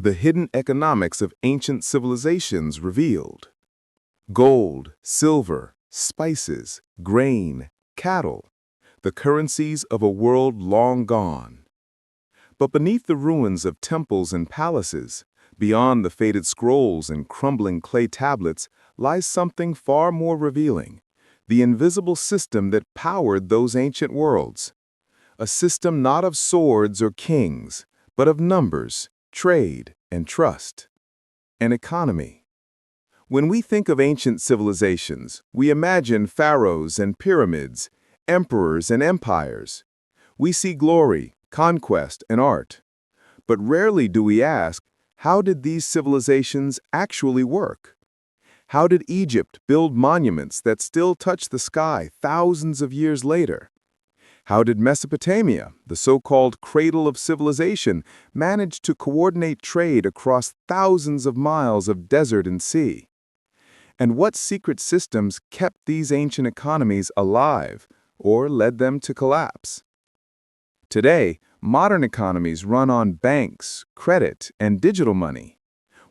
The hidden economics of ancient civilizations revealed. Gold, silver, spices, grain, cattle, the currencies of a world long gone. But beneath the ruins of temples and palaces, beyond the faded scrolls and crumbling clay tablets, lies something far more revealing: the invisible system that powered those ancient worlds. A system not of swords or kings, but of numbers, trade, and trust. An economy. When we think of ancient civilizations, we imagine pharaohs and pyramids, emperors and empires. We see glory, conquest, and art. But rarely do we ask, how did these civilizations actually work? How did Egypt build monuments that still touch the sky thousands of years later? How did Mesopotamia, the so-called cradle of civilization, manage to coordinate trade across thousands of miles of desert and sea? And what secret systems kept these ancient economies alive or led them to collapse? Today, modern economies run on banks, credit, and digital money.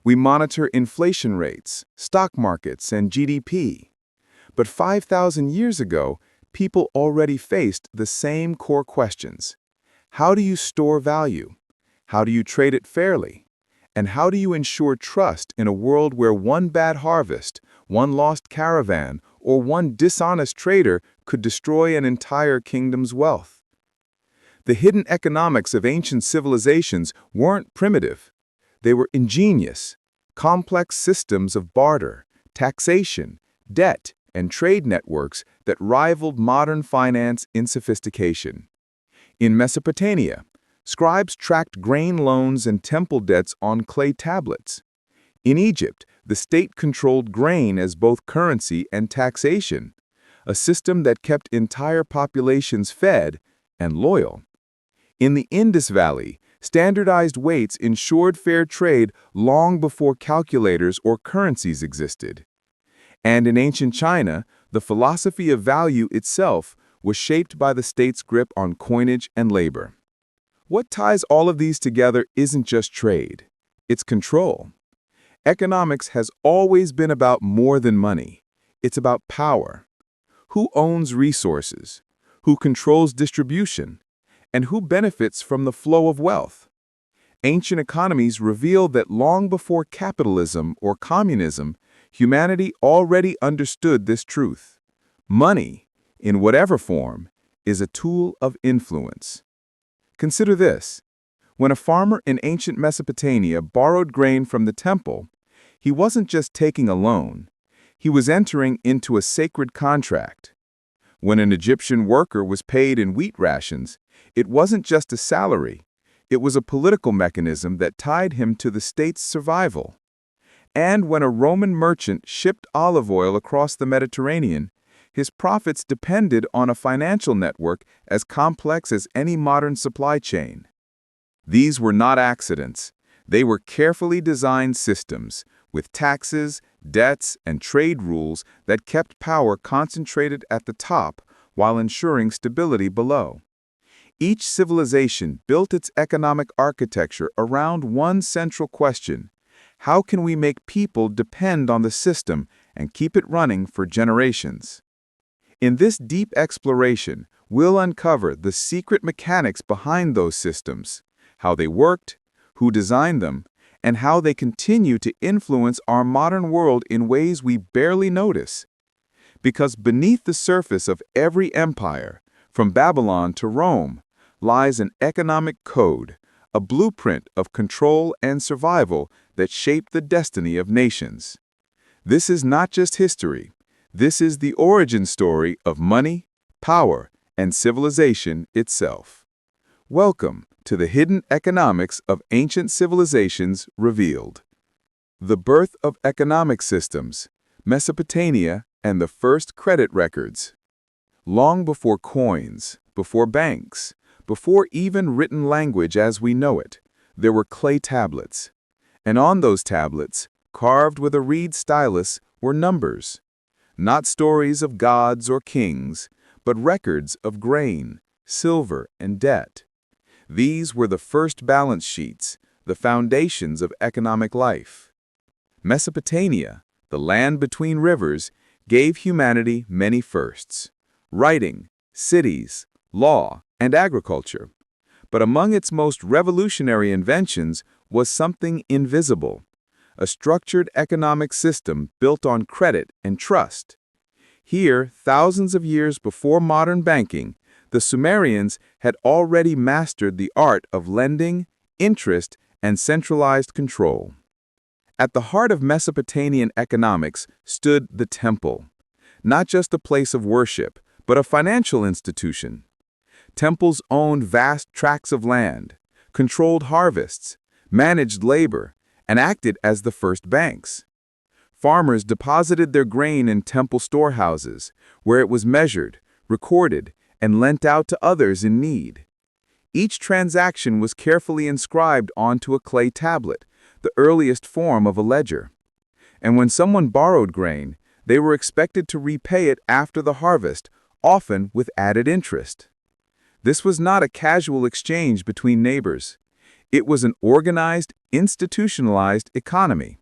We monitor inflation rates, stock markets, and GDP. But 5,000 years ago, people already faced the same core questions. How do you store value? How do you trade it fairly? And how do you ensure trust in a world where one bad harvest, one lost caravan, or one dishonest trader could destroy an entire kingdom's wealth? The hidden economics of ancient civilizations weren't primitive. They were ingenious, complex systems of barter, taxation, debt, and trade networks that rivaled modern finance in sophistication. In Mesopotamia, scribes tracked grain loans and temple debts on clay tablets. In Egypt, the state controlled grain as both currency and taxation, a system that kept entire populations fed and loyal. In the Indus Valley, standardized weights ensured fair trade long before calculators or currencies existed. And in ancient China, the philosophy of value itself was shaped by the state's grip on coinage and labor. What ties all of these together isn't just trade, it's control. Economics has always been about more than money. It's about power. Who owns resources? Who controls distribution? And who benefits from the flow of wealth? Ancient economies reveal that long before capitalism or communism, humanity already understood this truth. Money, in whatever form, is a tool of influence. Consider this. When a farmer in ancient Mesopotamia borrowed grain from the temple, he wasn't just taking a loan. He was entering into a sacred contract. When an Egyptian worker was paid in wheat rations, it wasn't just a salary. It was a political mechanism that tied him to the state's survival. And when a Roman merchant shipped olive oil across the Mediterranean, his profits depended on a financial network as complex as any modern supply chain. These were not accidents. They were carefully designed systems, with taxes, debts, and trade rules that kept power concentrated at the top while ensuring stability below. Each civilization built its economic architecture around one central question: how can we make people depend on the system and keep it running for generations? In this deep exploration, we'll uncover the secret mechanics behind those systems, how they worked, who designed them, and how they continue to influence our modern world in ways we barely notice. Because beneath the surface of every empire, from Babylon to Rome, lies an economic code, a blueprint of control and survival that shaped the destiny of nations. This is not just history. This is the origin story of money, power, and civilization itself. Welcome to the hidden economics of ancient civilizations revealed. The birth of economic systems, Mesopotamia, and the first credit records. Long before coins, before banks, before even written language as we know it, there were clay tablets. And on those tablets, carved with a reed stylus, were numbers. Not stories of gods or kings, but records of grain, silver, and debt. These were the first balance sheets, the foundations of economic life. Mesopotamia, the land between rivers, gave humanity many firsts: writing, cities, law, and agriculture. But among its most revolutionary inventions was something invisible: a structured economic system built on credit and trust. Here, thousands of years before modern banking, the Sumerians had already mastered the art of lending, interest, and centralized control. At the heart of Mesopotamian economics stood the temple, not just a place of worship, but a financial institution. Temples owned vast tracts of land, controlled harvests, managed labor, and acted as the first banks. Farmers deposited their grain in temple storehouses, where it was measured, recorded, and lent out to others in need. Each transaction was carefully inscribed onto a clay tablet, the earliest form of a ledger. And when someone borrowed grain, they were expected to repay it after the harvest, often with added interest. This was not a casual exchange between neighbors. It was an organized, institutionalized economy.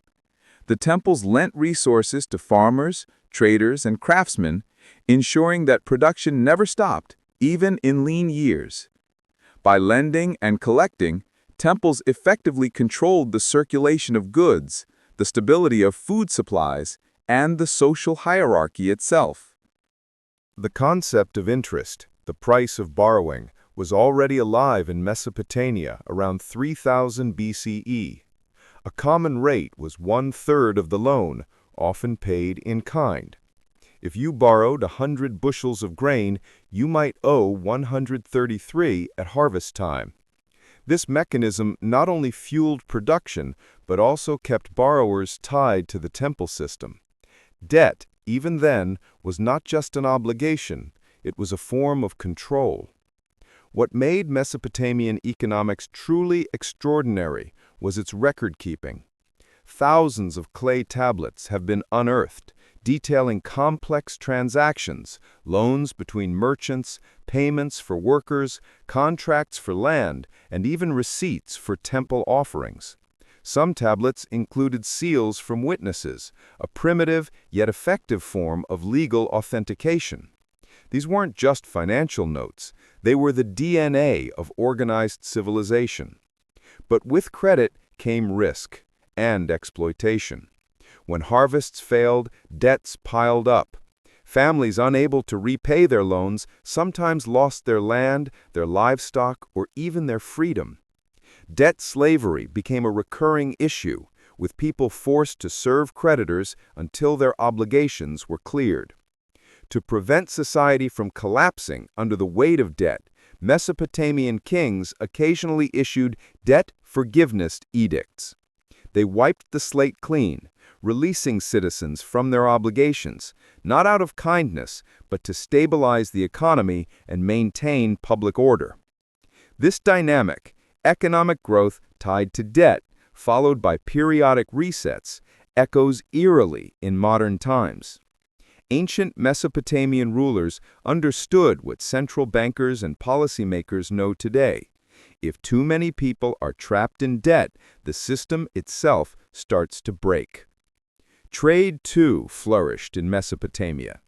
The temples lent resources to farmers, traders, and craftsmen, ensuring that production never stopped, even in lean years. By lending and collecting, temples effectively controlled the circulation of goods, the stability of food supplies, and the social hierarchy itself. The concept of interest, the price of borrowing, was already alive in Mesopotamia around 3000 BCE. A common rate was 1/3 of the loan, often paid in kind. If you borrowed 100 bushels of grain, you might owe 133 at harvest time. This mechanism not only fueled production, but also kept borrowers tied to the temple system. Debt, even then, was not just an obligation, it was a form of control. What made Mesopotamian economics truly extraordinary was its record-keeping. Thousands of clay tablets have been unearthed, detailing complex transactions, loans between merchants, payments for workers, contracts for land, and even receipts for temple offerings. Some tablets included seals from witnesses, a primitive yet effective form of legal authentication. These weren't just financial notes, they were the DNA of organized civilization. But with credit came risk and exploitation. When harvests failed, debts piled up. Families unable to repay their loans sometimes lost their land, their livestock, or even their freedom. Debt slavery became a recurring issue, with people forced to serve creditors until their obligations were cleared. To prevent society from collapsing under the weight of debt, Mesopotamian kings occasionally issued debt forgiveness edicts. They wiped the slate clean, releasing citizens from their obligations, not out of kindness, but to stabilize the economy and maintain public order. This dynamic, economic growth tied to debt, followed by periodic resets, echoes eerily in modern times. Ancient Mesopotamian rulers understood what central bankers and policymakers know today. If too many people are trapped in debt, the system itself starts to break. Trade, too, flourished in Mesopotamia.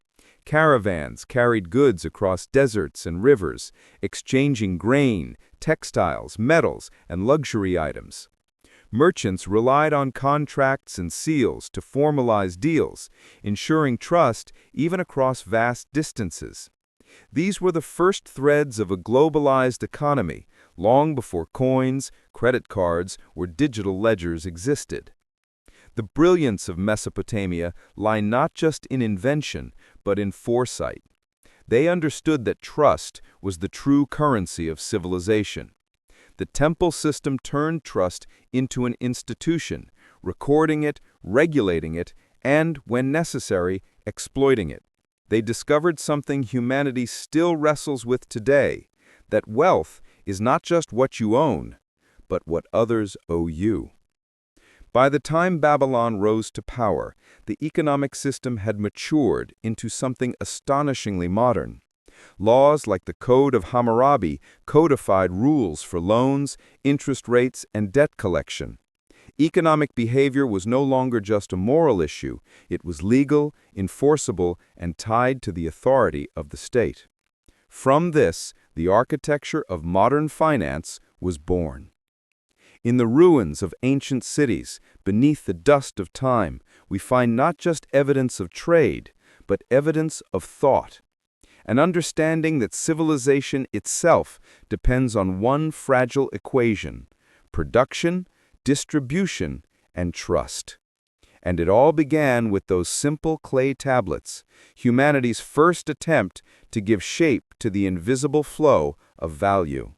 Caravans carried goods across deserts and rivers, exchanging grain, textiles, metals, and luxury items. Merchants relied on contracts and seals to formalize deals, ensuring trust even across vast distances. These were the first threads of a globalized economy, long before coins, credit cards, or digital ledgers existed. The brilliance of Mesopotamia lay not just in invention, but in foresight. They understood that trust was the true currency of civilization. The temple system turned trust into an institution, recording it, regulating it, and, when necessary, exploiting it. They discovered something humanity still wrestles with today, that wealth is not just what you own, but what others owe you. By the time Babylon rose to power, the economic system had matured into something astonishingly modern. Laws like the Code of Hammurabi codified rules for loans, interest rates, and debt collection. Economic behavior was no longer just a moral issue, it was legal, enforceable, and tied to the authority of the state. From this, the architecture of modern finance was born. In the ruins of ancient cities, beneath the dust of time, we find not just evidence of trade, but evidence of thought. An understanding that civilization itself depends on one fragile equation: production, distribution, and trust. And it all began with those simple clay tablets, humanity's first attempt to give shape to the invisible flow of value.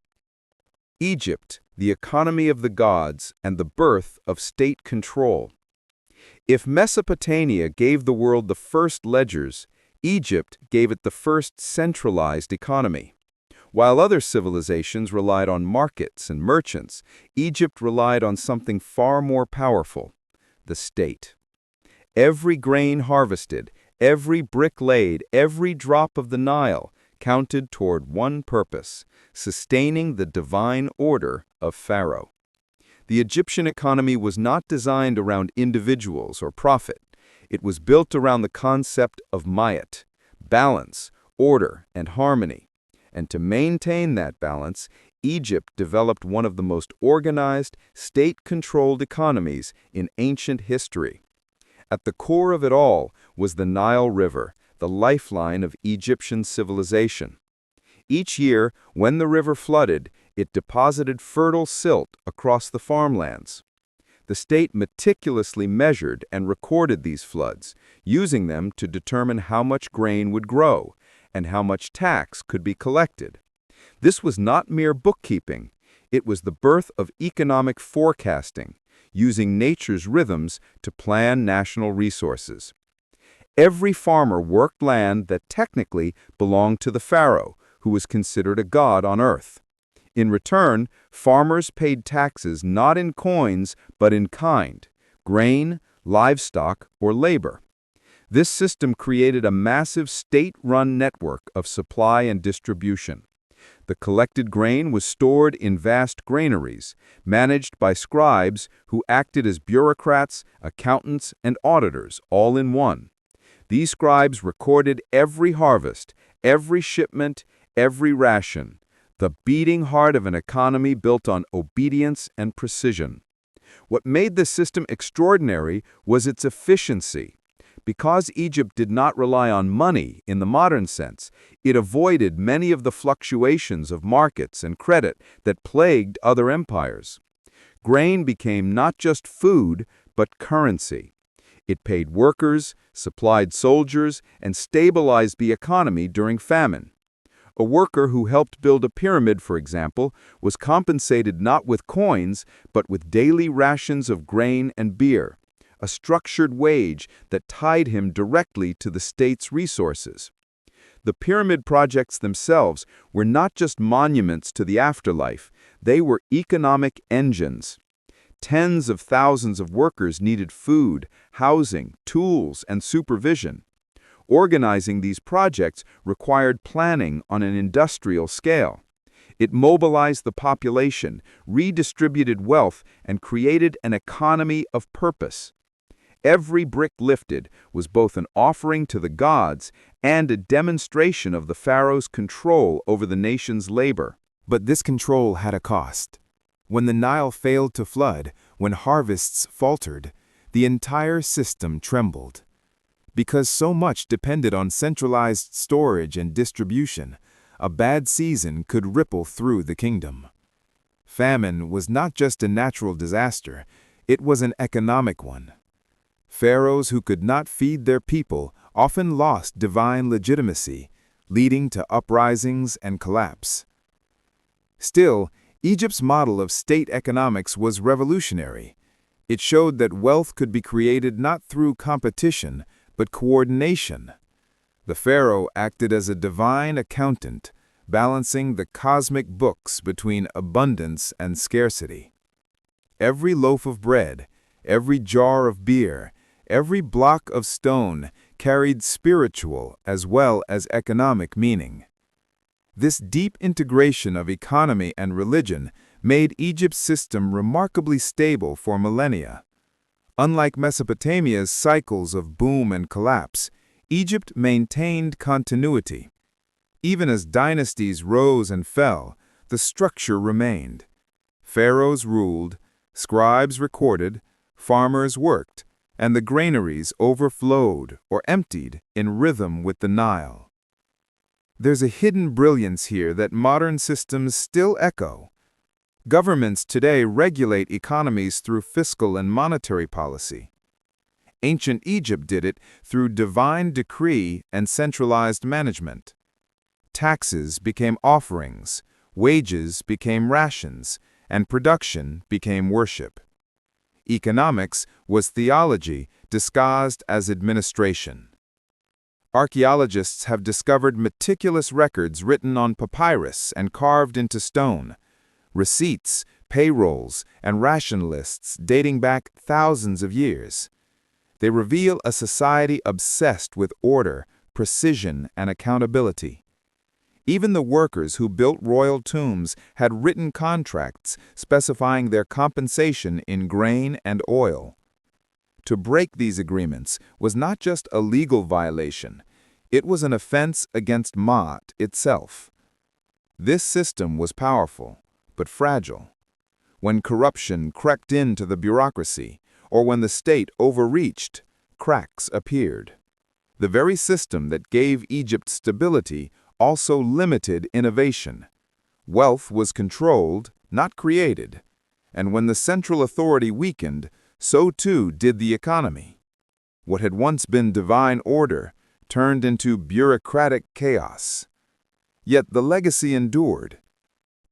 Egypt, the economy of the gods and the birth of state control. If Mesopotamia gave the world the first ledgers, Egypt gave it the first centralized economy. While other civilizations relied on markets and merchants, Egypt relied on something far more powerful: the state. Every grain harvested, every brick laid, every drop of the Nile counted toward one purpose: sustaining the divine order of Pharaoh. The Egyptian economy was not designed around individuals or profit. It was built around the concept of mayat, balance, order, and harmony. And to maintain that balance, Egypt developed one of the most organized, state-controlled economies in ancient history. At the core of it all was the Nile River, the lifeline of Egyptian civilization. Each year, when the river flooded, it deposited fertile silt across the farmlands. The state meticulously measured and recorded these floods, using them to determine how much grain would grow and how much tax could be collected. This was not mere bookkeeping. It was the birth of economic forecasting, using nature's rhythms to plan national resources. Every farmer worked land that technically belonged to the pharaoh, who was considered a god on earth. In return, farmers paid taxes not in coins but in kind: grain, livestock, or labor. This system created a massive state-run network of supply and distribution. The collected grain was stored in vast granaries, managed by scribes who acted as bureaucrats, accountants, and auditors, all in one. These scribes recorded every harvest, every shipment, every ration, the beating heart of an economy built on obedience and precision. What made this system extraordinary was its efficiency. Because Egypt did not rely on money in the modern sense, it avoided many of the fluctuations of markets and credit that plagued other empires. Grain became not just food, but currency. It paid workers, supplied soldiers, and stabilized the economy during famine. A worker who helped build a pyramid, for example, was compensated not with coins, but with daily rations of grain and beer, a structured wage that tied him directly to the state's resources. The pyramid projects themselves were not just monuments to the afterlife, they were economic engines. Tens of thousands of workers needed food, housing, tools, and supervision. Organizing these projects required planning on an industrial scale. It mobilized the population, redistributed wealth, and created an economy of purpose. Every brick lifted was both an offering to the gods and a demonstration of the pharaoh's control over the nation's labor. But this control had a cost. When the Nile failed to flood, when harvests faltered, the entire system trembled. Because so much depended on centralized storage and distribution, a bad season could ripple through the kingdom. Famine was not just a natural disaster, it was an economic one. Pharaohs who could not feed their people often lost divine legitimacy, leading to uprisings and collapse. Still, Egypt's model of state economics was revolutionary. It showed that wealth could be created not through competition, but coordination. The pharaoh acted as a divine accountant, balancing the cosmic books between abundance and scarcity. Every loaf of bread, every jar of beer, every block of stone carried spiritual as well as economic meaning. This deep integration of economy and religion made Egypt's system remarkably stable for millennia. Unlike Mesopotamia's cycles of boom and collapse, Egypt maintained continuity. Even as dynasties rose and fell, the structure remained. Pharaohs ruled, scribes recorded, farmers worked, and the granaries overflowed or emptied in rhythm with the Nile. There's a hidden brilliance here that modern systems still echo. Governments today regulate economies through fiscal and monetary policy. Ancient Egypt did it through divine decree and centralized management. Taxes became offerings, wages became rations, and production became worship. Economics was theology disguised as administration. Archaeologists have discovered meticulous records written on papyrus and carved into stone, receipts, payrolls, and ration lists dating back thousands of years. They reveal a society obsessed with order, precision, and accountability. Even the workers who built royal tombs had written contracts specifying their compensation in grain and oil. To break these agreements was not just a legal violation, it was an offense against Ma'at itself. This system was powerful, but fragile. When corruption crept into the bureaucracy, or when the state overreached, cracks appeared. The very system that gave Egypt stability also limited innovation. Wealth was controlled, not created. And when the central authority weakened, so too did the economy. What had once been divine order turned into bureaucratic chaos. Yet the legacy endured.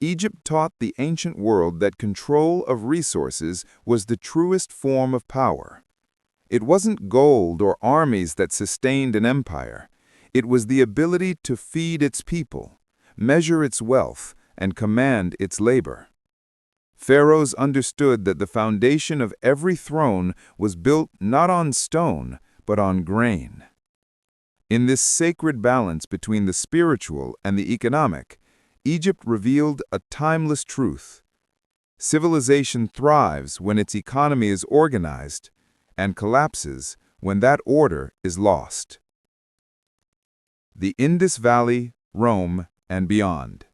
Egypt taught the ancient world that control of resources was the truest form of power. It wasn't gold or armies that sustained an empire. It was the ability to feed its people, measure its wealth, and command its labor. Pharaohs understood that the foundation of every throne was built not on stone, but on grain. In this sacred balance between the spiritual and the economic, Egypt revealed a timeless truth. Civilization thrives when its economy is organized, and collapses when that order is lost. The Indus Valley, Rome, and beyond.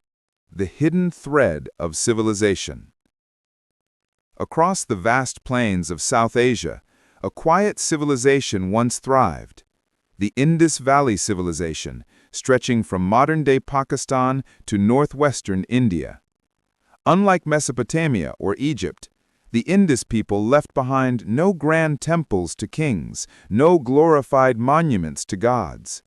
The hidden thread of civilization. Across the vast plains of South Asia, a quiet civilization once thrived. The Indus Valley civilization, stretching from modern-day Pakistan to northwestern India. Unlike Mesopotamia or Egypt, the Indus people left behind no grand temples to kings, no glorified monuments to gods.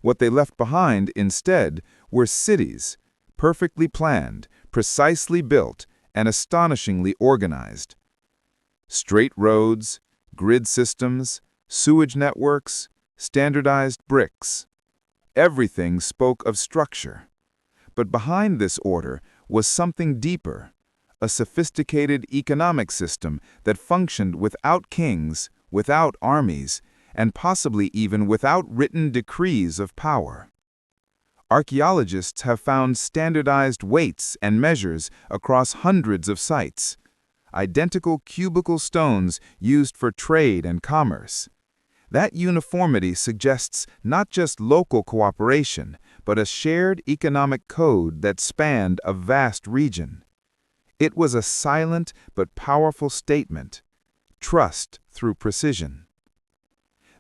What they left behind, instead, were cities, perfectly planned, precisely built, and astonishingly organized. Straight roads, grid systems, sewage networks, standardized bricks. Everything spoke of structure. But behind this order was something deeper, a sophisticated economic system that functioned without kings, without armies, and possibly even without written decrees of power. Archaeologists have found standardized weights and measures across hundreds of sites, identical cubical stones used for trade and commerce. That uniformity suggests not just local cooperation, but a shared economic code that spanned a vast region. It was a silent but powerful statement: trust through precision.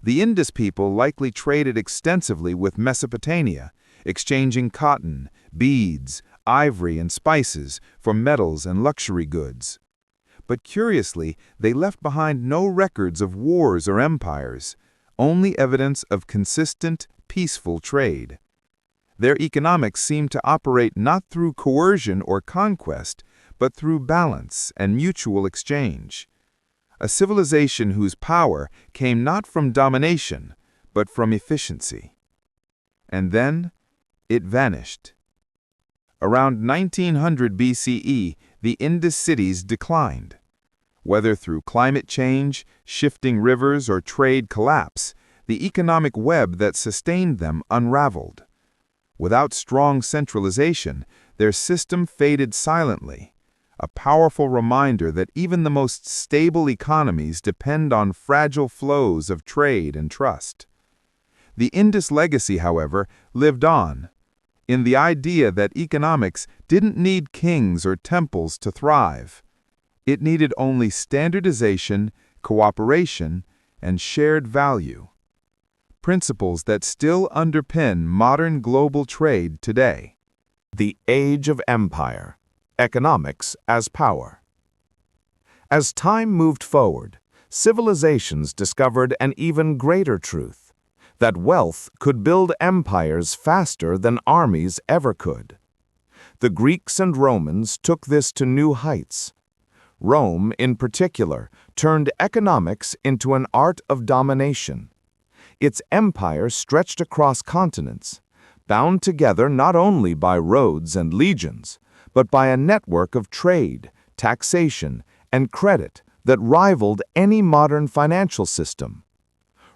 The Indus people likely traded extensively with Mesopotamia, exchanging cotton, beads, ivory, and spices for metals and luxury goods. But curiously, they left behind no records of wars or empires, only evidence of consistent, peaceful trade. Their economics seemed to operate not through coercion or conquest, but through balance and mutual exchange. A civilization whose power came not from domination, but from efficiency. And then, it vanished. Around 1900 BCE, the Indus cities declined. Whether through climate change, shifting rivers, or trade collapse, the economic web that sustained them unraveled. Without strong centralization, their system faded silently, a powerful reminder that even the most stable economies depend on fragile flows of trade and trust. The Indus legacy, however, lived on, in the idea that economics didn't need kings or temples to thrive. It needed only standardization, cooperation, and shared value. Principles that still underpin modern global trade today. The Age of Empire. Economics as Power. As time moved forward, civilizations discovered an even greater truth, that wealth could build empires faster than armies ever could. The Greeks and Romans took this to new heights. Rome, in particular, turned economics into an art of domination. Its empire stretched across continents, bound together not only by roads and legions, but by a network of trade, taxation, and credit that rivaled any modern financial system.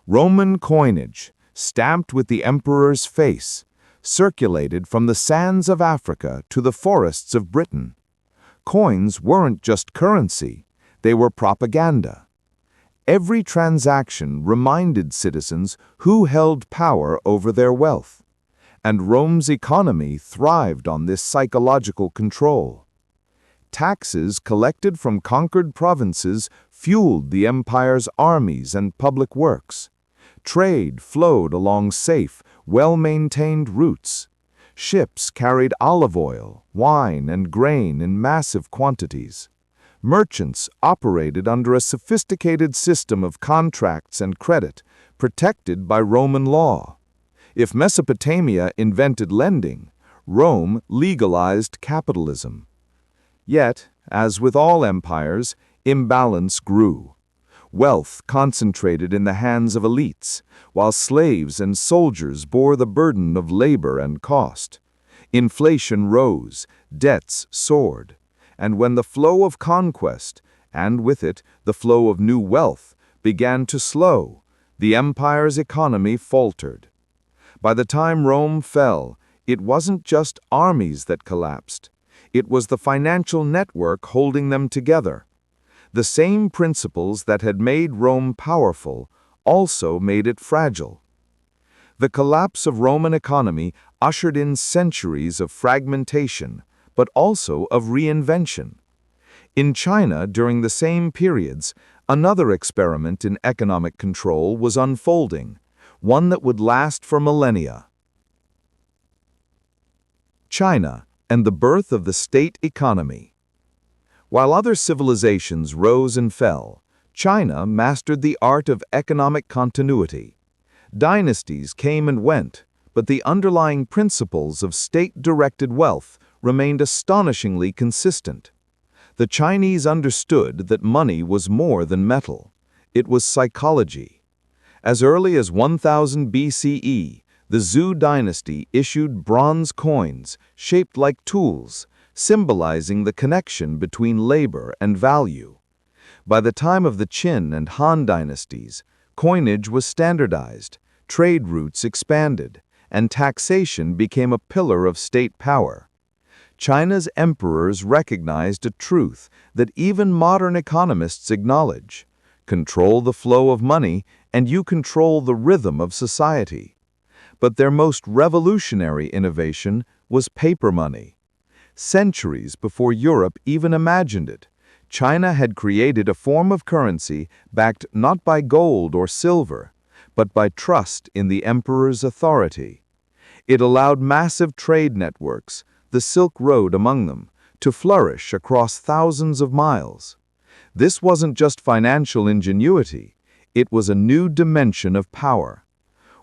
Roman coinage, stamped with the emperor's face, circulated from the sands of Africa to the forests of Britain. Coins weren't just currency, they were propaganda. Every transaction reminded citizens who held power over their wealth, and Rome's economy thrived on this psychological control. Taxes collected from conquered provinces fueled the empire's armies and public works. Trade flowed along safe, well-maintained routes. Ships carried olive oil, wine, and grain in massive quantities. Merchants operated under a sophisticated system of contracts and credit, protected by Roman law. If Mesopotamia invented lending, Rome legalized capitalism. Yet, as with all empires, imbalance grew. Wealth concentrated in the hands of elites, while slaves and soldiers bore the burden of labor and cost. Inflation rose, debts soared, and when the flow of conquest, and with it the flow of new wealth, began to slow, the empire's economy faltered. By the time Rome fell, it wasn't just armies that collapsed. It was the financial network holding them together. The same principles that had made Rome powerful also made it fragile. The collapse of Roman economy ushered in centuries of fragmentation, but also of reinvention. In China, during the same periods, another experiment in economic control was unfolding, one that would last for millennia. China and the birth of the state economy. While other civilizations rose and fell, China mastered the art of economic continuity. Dynasties came and went, but the underlying principles of state-directed wealth remained astonishingly consistent. The Chinese understood that money was more than metal. It was psychology. As early as 1000 BCE, the Zhou dynasty issued bronze coins shaped like tools, symbolizing the connection between labor and value. By the time of the Qin and Han dynasties, coinage was standardized, trade routes expanded, and taxation became a pillar of state power. China's emperors recognized a truth that even modern economists acknowledge: control the flow of money, and you control the rhythm of society. But their most revolutionary innovation was paper money. Centuries before Europe even imagined it, China had created a form of currency backed not by gold or silver, but by trust in the emperor's authority. It allowed massive trade networks, the Silk Road among them, to flourish across thousands of miles. This wasn't just financial ingenuity, it was a new dimension of power.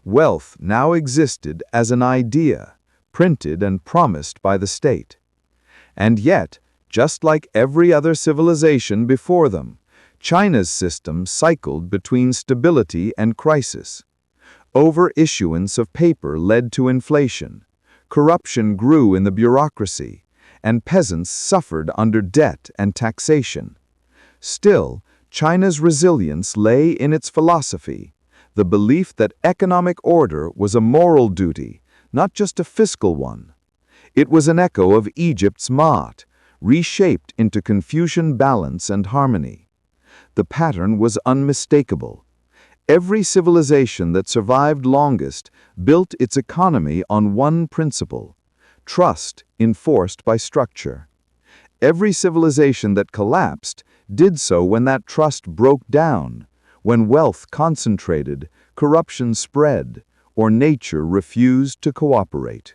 Wealth now existed as an idea, printed and promised by the state. And yet, just like every other civilization before them, China's system cycled between stability and crisis. Overissuance of paper led to inflation. Corruption grew in the bureaucracy, and peasants suffered under debt and taxation. Still, China's resilience lay in its philosophy, the belief that economic order was a moral duty, not just a fiscal one. It was an echo of Egypt's Maat, reshaped into Confucian balance and harmony. The pattern was unmistakable. Every civilization that survived longest built its economy on one principle: trust enforced by structure. Every civilization that collapsed did so when that trust broke down, when wealth concentrated, corruption spread, or nature refused to cooperate.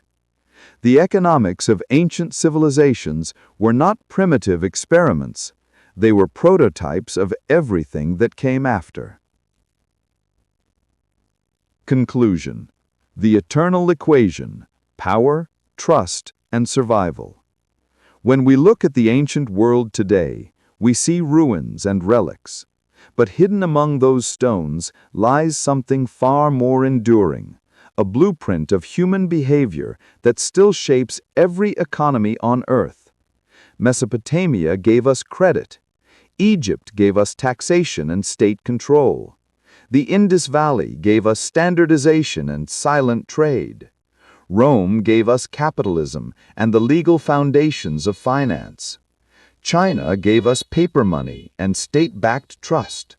The economics of ancient civilizations were not primitive experiments. They were prototypes of everything that came after. Conclusion: the eternal equation: power, trust, and survival. When we look at the ancient world today, we see ruins and relics. But hidden among those stones lies something far more enduring, a blueprint of human behavior that still shapes every economy on Earth. Mesopotamia gave us credit. Egypt gave us taxation and state control. The Indus Valley gave us standardization and silent trade. Rome gave us capitalism and the legal foundations of finance. China gave us paper money and state-backed trust.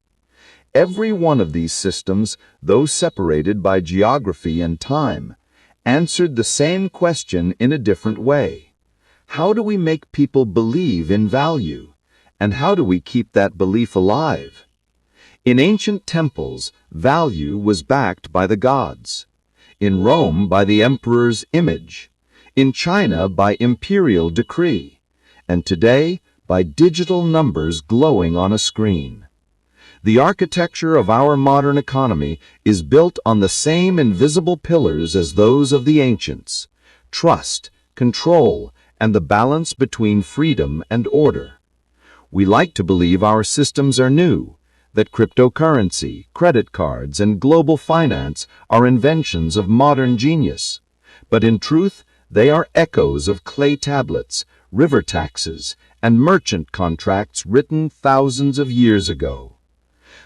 Every one of these systems, though separated by geography and time, answered the same question in a different way. How do we make people believe in value? And how do we keep that belief alive? In ancient temples, value was backed by the gods. In Rome, by the emperor's image. In China, by imperial decree. And today, by digital numbers glowing on a screen. The architecture of our modern economy is built on the same invisible pillars as those of the ancients: trust, control, and the balance between freedom and order. We like to believe our systems are new, that cryptocurrency, credit cards, and global finance are inventions of modern genius. But in truth, they are echoes of clay tablets, river taxes, and merchant contracts written thousands of years ago.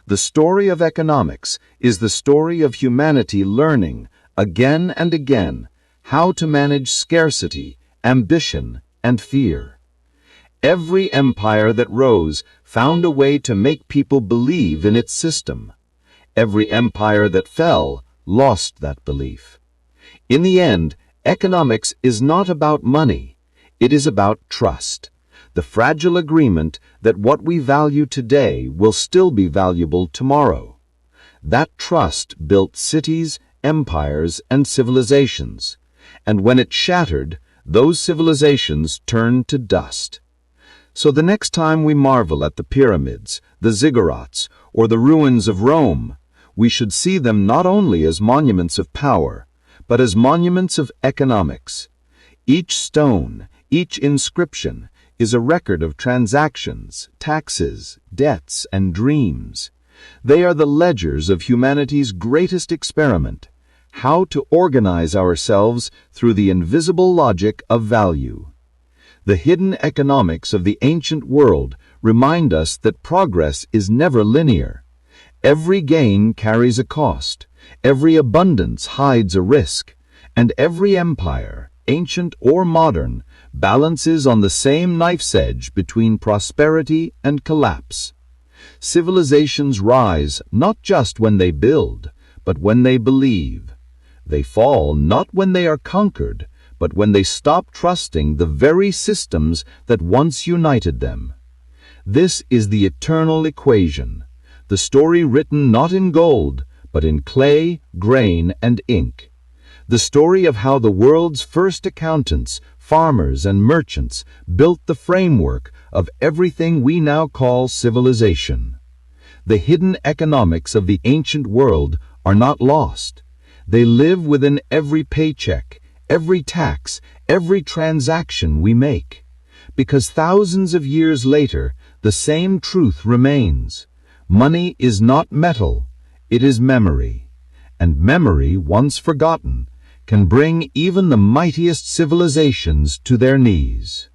The story of economics is the story of humanity learning, again and again, how to manage scarcity, ambition, and fear. Every empire that rose found a way to make people believe in its system. Every empire that fell lost that belief. In the end, economics is not about money. It is about trust. The fragile agreement that what we value today will still be valuable tomorrow. That trust built cities, empires, and civilizations. And when it shattered, those civilizations turned to dust. So the next time we marvel at the pyramids, the ziggurats, or the ruins of Rome, we should see them not only as monuments of power, but as monuments of economics. Each stone, each inscription, is a record of transactions, taxes, debts, and dreams. They are the ledgers of humanity's greatest experiment: how to organize ourselves through the invisible logic of value. The hidden economics of the ancient world remind us that progress is never linear. Every gain carries a cost, every abundance hides a risk, and every empire, ancient or modern, balances on the same knife's edge between prosperity and collapse. Civilizations rise not just when they build, but when they believe. They fall not when they are conquered, but when they stop trusting the very systems that once united them. This is the eternal equation, the story written not in gold, but in clay, grain, and ink. The story of how the world's first accountants, farmers, and merchants built the framework of everything we now call civilization. The hidden economics of the ancient world are not lost. They live within every paycheck, every tax, every transaction we make. Because thousands of years later, the same truth remains. Money is not metal, it is memory. And memory, once forgotten, can bring even the mightiest civilizations to their knees.